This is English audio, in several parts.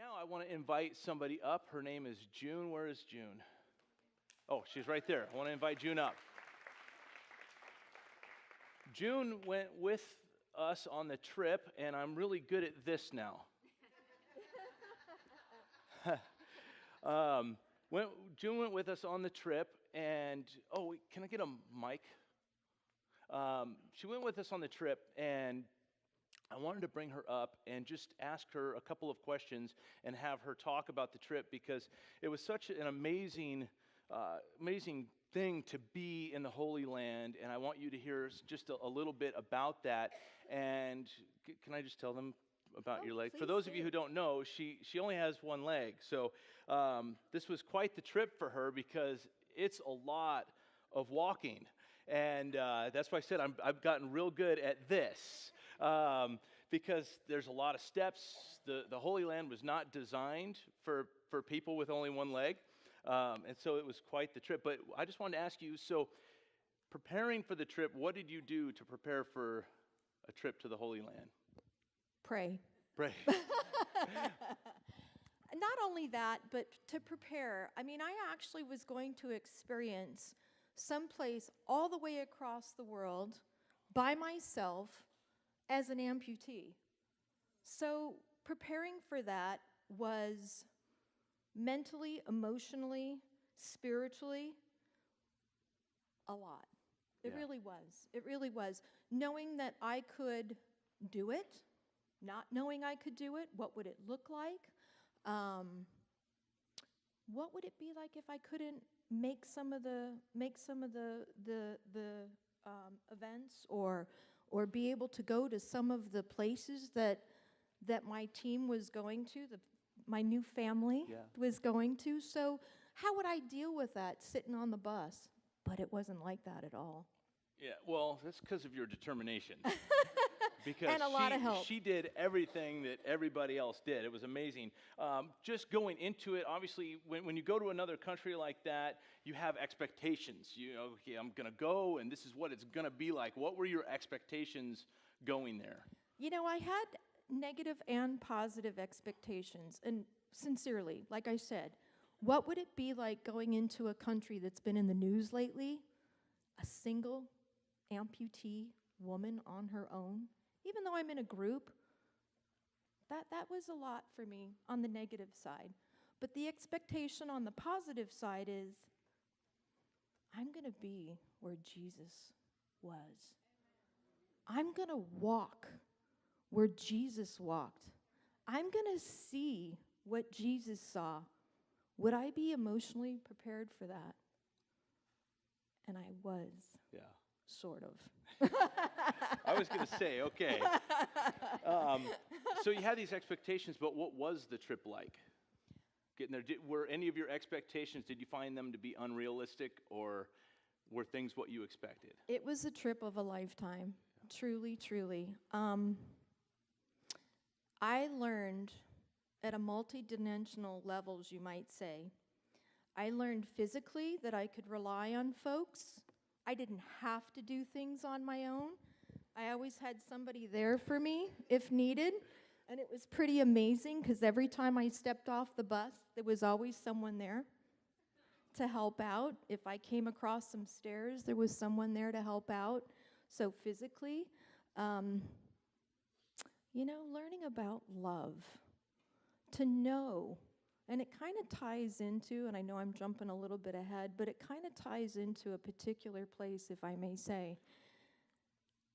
now I want to invite somebody up. Her name is June. Where is June? Oh, she's right there. I want to invite June up. June went with us on the trip, and I'm really good at this now. June went with us on the trip, and can I get a mic? She went with us on the trip, and I wanted to bring her up and just ask her a couple of questions and have her talk about the trip, because it was such an amazing thing to be in the Holy Land, and I want you to hear just a little bit about that. And can I just tell them about your leg? For those of you who don't know, she only has one leg, so this was quite the trip for her because it's a lot of walking, and that's why I said I've gotten real good at this. Because there's a lot of steps. The Holy Land was not designed for people with only one leg, and so it was quite the trip. But I just wanted to ask you, so preparing for the trip, what did you do to prepare for a trip to the Holy Land? Pray. Not only that, but to prepare. I mean, I actually was going to experience someplace all the way across the world by myself as an amputee. So preparing for that was mentally, emotionally, spiritually, a lot. It really was. It really was. Knowing that I could do it, not knowing I could do it, what would it look like? What would it be like if I couldn't make some of the events, or be able to go to some of the places that my team was going to, my new family was going to. So how would I deal with that sitting on the bus? But it wasn't like that at all. Yeah, well, that's because of your determination. Because and a lot of help. She did everything that everybody else did. It was amazing. Just going into it, obviously, when you go to another country like that, you have expectations. You know, okay, I'm going to go, and this is what it's going to be like. What were your expectations going there? You know, I had negative and positive expectations. And sincerely, like I said, what would it be like going into a country that's been in the news lately? A single amputee woman on her own? Even though I'm in a group, that was a lot for me on the negative side. But the expectation on the positive side is, I'm going to be where Jesus was. I'm going to walk where Jesus walked. I'm going to see what Jesus saw. Would I be emotionally prepared for that? And I was. Yeah. Sort of. I was going to say, okay. So you had these expectations, but what was the trip like? Getting there, were any of your expectations, did you find them to be unrealistic, or were things what you expected? It was a trip of a lifetime, truly, truly. I learned at a multi-dimensional levels, you might say. I learned physically that I could rely on folks. I didn't have to do things on my own. I always had somebody there for me if needed. And it was pretty amazing because every time I stepped off the bus, there was always someone there to help out. If I came across some stairs, there was someone there to help out. So physically, learning about love, to know. And it kind of ties into, and I know I'm jumping a little bit ahead, but it kind of ties into a particular place, if I may say.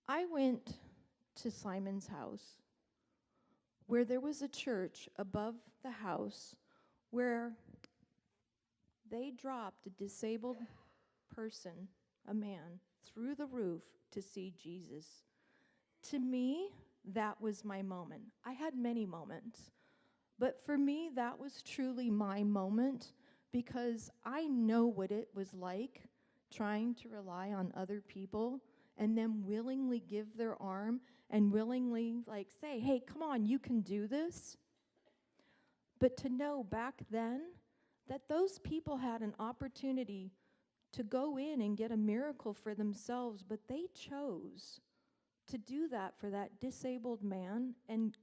I went to Simon's house, where there was a church above the house where they dropped a disabled person, a man, through the roof to see Jesus. To me, that was my moment. I had many moments. But for me, that was truly my moment, because I know what it was like trying to rely on other people and them willingly give their arm and willingly say, hey, come on, you can do this. But to know back then that those people had an opportunity to go in and get a miracle for themselves, but they chose to do that for that disabled man and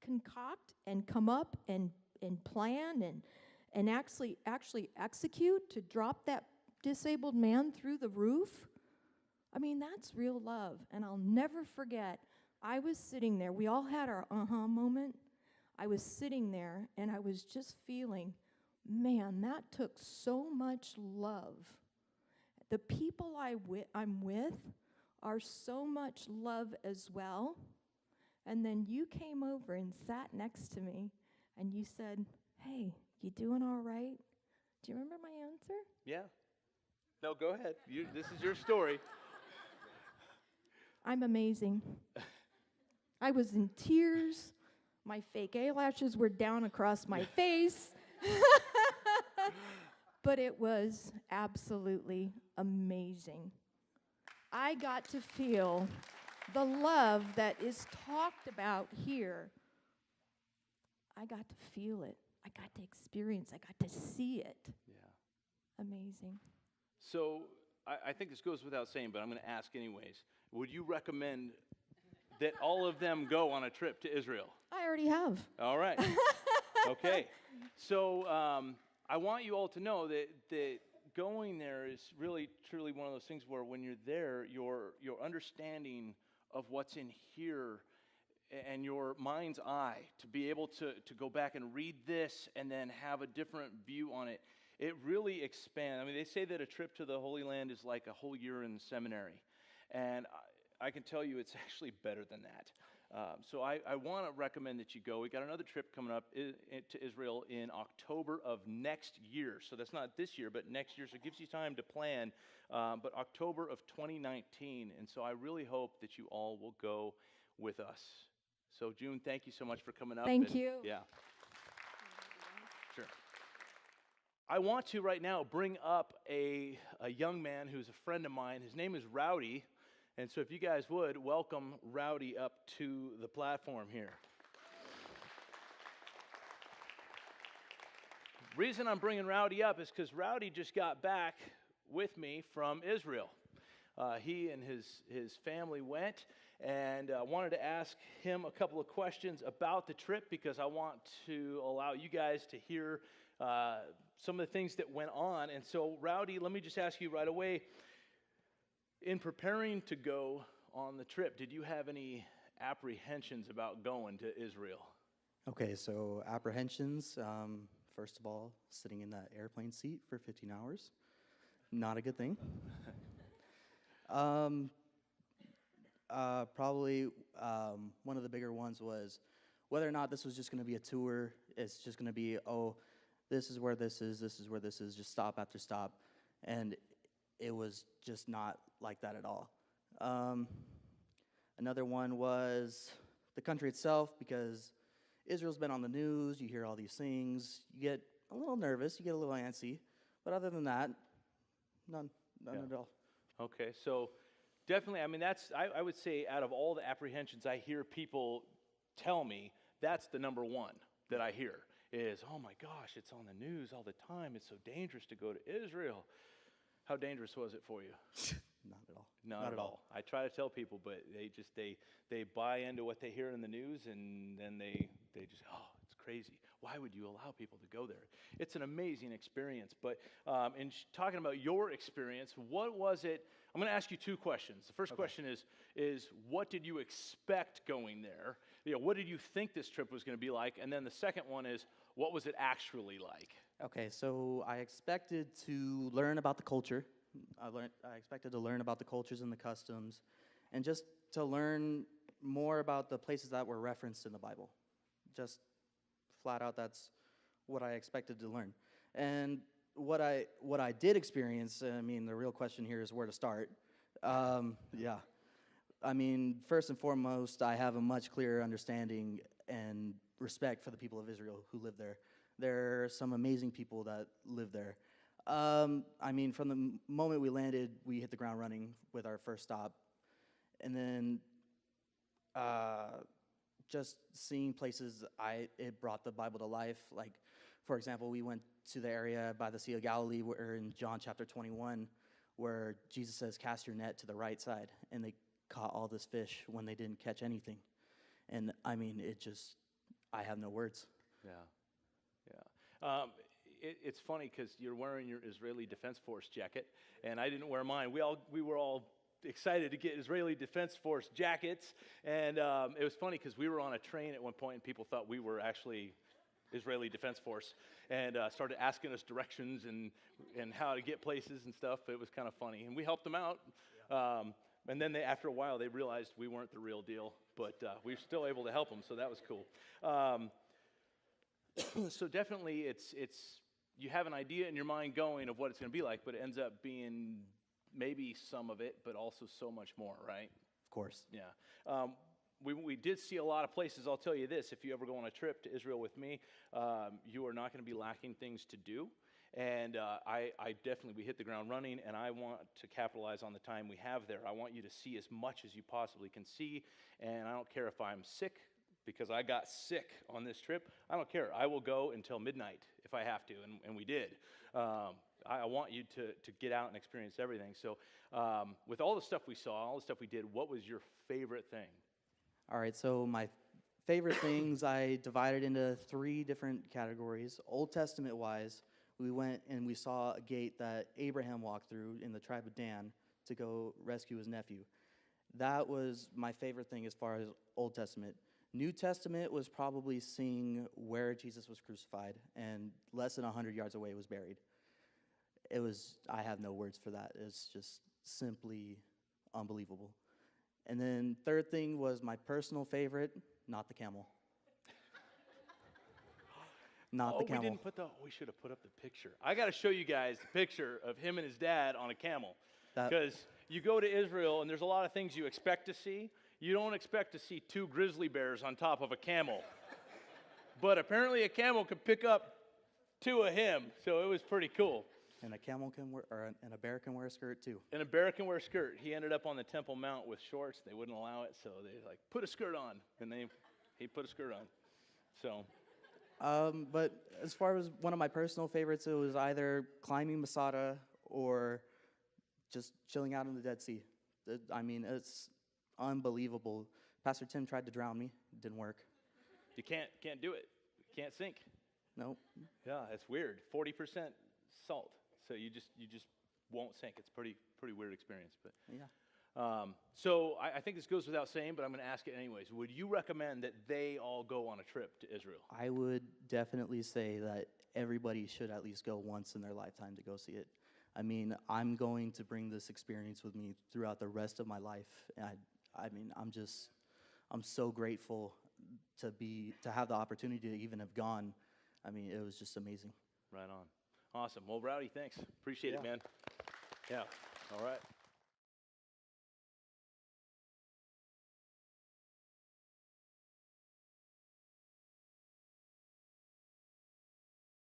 concoct and come up and and plan and actually execute to drop that disabled man through the roof. I mean, that's real love. And I'll never forget, I was sitting there. We all had our moment. I was sitting there, and I was just feeling, man, that took so much love. The people I'm with are so much love as well. And then you came over and sat next to me, and you said, hey, you doing all right? Do you remember my answer? Yeah. No, go ahead. This is your story. I'm amazing. I was in tears. My fake eyelashes were down across my face. But it was absolutely amazing. I got to feel the love that is talked about here. I got to feel it. I got to experience. I got to see it. Yeah. Amazing. So I think this goes without saying, but I'm going to ask anyways. Would you recommend that all of them go on a trip to Israel? I already have. All right. Okay. So I want you all to know that going there is really, truly one of those things where when you're there, your understanding of what's in here and your mind's eye to be able to go back and read this and then have a different view on it, it really expands. I mean, they say that a trip to the Holy Land is like a whole year in seminary. And I can tell you it's actually better than that. So I want to recommend that you go. We got another trip coming up to Israel in October of next year. So that's not this year, but next year. So it gives you time to plan. But October of 2019. And so I really hope that you all will go with us. So June, thank you so much for coming up. Thank you. Yeah. Sure. I want to right now bring up a young man who's a friend of mine. His name is Rowdy. And so if you guys would, welcome Rowdy up to the platform here. Reason I'm bringing Rowdy up is because Rowdy just got back with me from Israel. He and his family went, and wanted to ask him a couple of questions about the trip because I want to allow you guys to hear some of the things that went on. And so, Rowdy, let me just ask you right away, in preparing to go on the trip, did you have any apprehensions about going to Israel? Okay, so apprehensions, first of all, sitting in that airplane seat for 15 hours, not a good thing. Probably one of the bigger ones was whether or not this was just going to be a tour. It's just going to be, oh, this is where this is, just stop after stop. And it was just not like that at all. Another one was the country itself, because Israel's been on the news, you hear all these things, you get a little nervous, you get a little antsy, but other than that, none at all. Okay, so definitely, I mean, I would say out of all the apprehensions I hear people tell me, that's the number one that I hear is, oh my gosh, it's on the news all the time, it's so dangerous to go to Israel. How dangerous was it for you? Not at all. Not at all. I try to tell people, but they buy into what they hear in the news, and then they just, oh, it's crazy. Why would you allow people to go there? It's an amazing experience. But in talking about your experience, what was it? I'm going to ask you two questions. The first question is what did you expect going there? You know, what did you think this trip was going to be like? And then the second one is, what was it actually like? Okay, so I expected to learn about the culture. I expected to learn about the cultures and the customs, and just to learn more about the places that were referenced in the Bible. Just flat out, that's what I expected to learn. And what I did experience, I mean, the real question here is where to start. Yeah. I mean, first and foremost, I have a much clearer understanding and respect for the people of Israel who live there. There are some amazing people that live there. I mean, from the moment we landed, we hit the ground running with our first stop. And then just seeing places, it brought the Bible to life. Like, for example, we went to the area by the Sea of Galilee, where in John chapter 21, where Jesus says, cast your net to the right side. And they caught all this fish when they didn't catch anything. And I mean, I have no words. Yeah. Yeah. It's funny because you're wearing your Israeli Defense Force jacket, and I didn't wear mine. We were all excited to get Israeli Defense Force jackets, and it was funny because we were on a train at one point, and people thought we were actually Israeli Defense Force, and started asking us directions and how to get places and stuff. It was kind of funny, and we helped them out. And then after a while, they realized we weren't the real deal, but we were still able to help them, so that was cool. So definitely, it's you have an idea in your mind going of what it's going to be like, but it ends up being maybe some of it, but also so much more, right? Of course. Yeah. We did see a lot of places. I'll tell you this, if you ever go on a trip to Israel with me, you are not going to be lacking things to do. And I definitely, we hit the ground running, and I want to capitalize on the time we have there. I want you to see as much as you possibly can see, and I don't care if I'm sick, because I got sick on this trip. I don't care. I will go until midnight if I have to, and we did. I want you to get out and experience everything. So with all the stuff we saw, all the stuff we did, what was your favorite thing? All right, so my favorite things I divided into 3 different categories. Old Testament-wise, we went and we saw a gate that Abraham walked through in the tribe of Dan to go rescue his nephew. That was my favorite thing as far as Old Testament. New Testament was probably seeing where Jesus was crucified, and less than 100 yards away was buried. I have no words for that. It's just simply unbelievable. And then third thing was my personal favorite, not the camel. Not the camel. We should have put up the picture. I got to show you guys the picture of him and his dad on a camel. Because you go to Israel, and there's a lot of things you expect to see. You don't expect to see 2 grizzly bears on top of a camel. But apparently a camel could pick up 2 of him, so it was pretty cool. And a camel can wear, and a bear can wear a skirt too. And a bear can wear a skirt. He ended up on the Temple Mount with shorts. They wouldn't allow it, so they like, put a skirt on. And he put a skirt on. So. But as far as one of my personal favorites, it was either climbing Masada or just chilling out in the Dead Sea. I mean, it's unbelievable. Pastor Tim tried to drown me. It didn't work. You can't do it. You can't sink. Nope. Yeah, it's weird. 40% salt. So you just won't sink. It's pretty weird experience. But yeah. So I think this goes without saying, but I'm going to ask it anyways. Would you recommend that they all go on a trip to Israel? I would definitely say that everybody should at least go once in their lifetime to go see it. I mean, I'm going to bring this experience with me throughout the rest of my life. And I mean, I'm so grateful to have the opportunity to even have gone. I mean, it was just amazing. Right on. Awesome. Well, Rowdy, thanks. Appreciate it, man. Yeah. All right.